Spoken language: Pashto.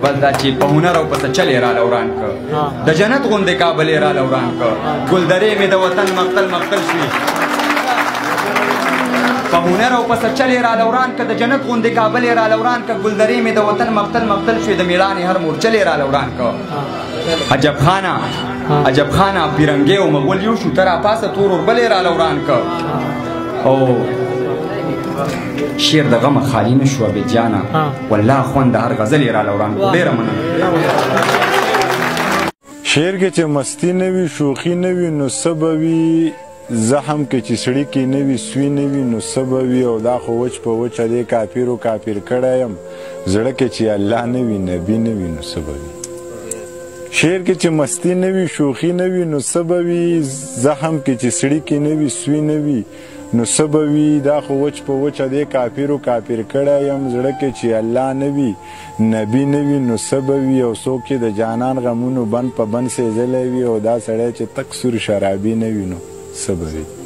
بل دا چې په هنر او په څه چل یې راله وران که د جنت غوندې کابل یې راله وران که ګلدرې مې د وطن مقتل مقتل شوي په هنر او په څه چل یې راله وران که د جنت غوندې کابل یې راله وران که ګلدرې مې د وطن مقتل مقتل شوي د میړانې هر مورچل یې راله وران که عجب خانه پیرنګې او مغول یو شو ته راپاسه تور اوربل یې راله وران که او شعر د غمه خالي نه شوه بېجانه والله خوند د هر غزل یې راله وران کړو ډېره مننه شعر کې چې مستی نه وي شوخي نه وي نو څه به وي زخم کې چې سړي کې نه وي سوي نه وي نو څه به وي او دا خو وچ په وچه دې کافر کړی یم زړه کې چې الله نه وي نبي نه وي نو څه به وي شعر کې چې مستی نه وي شوخي نه وي نو څه به وي زخم کې چې سړي کې نه وي سوي نه وي نو څه به وي دا خو وچ په وچه دې کافر کړی یم زړه کې چې الله نه وي نبي نه وي نو څه به وي او څوک چې د جانان غمونو بند په بند سېزلی وي او دا سړی چې تک سور شرابي نه وي نو څه به وي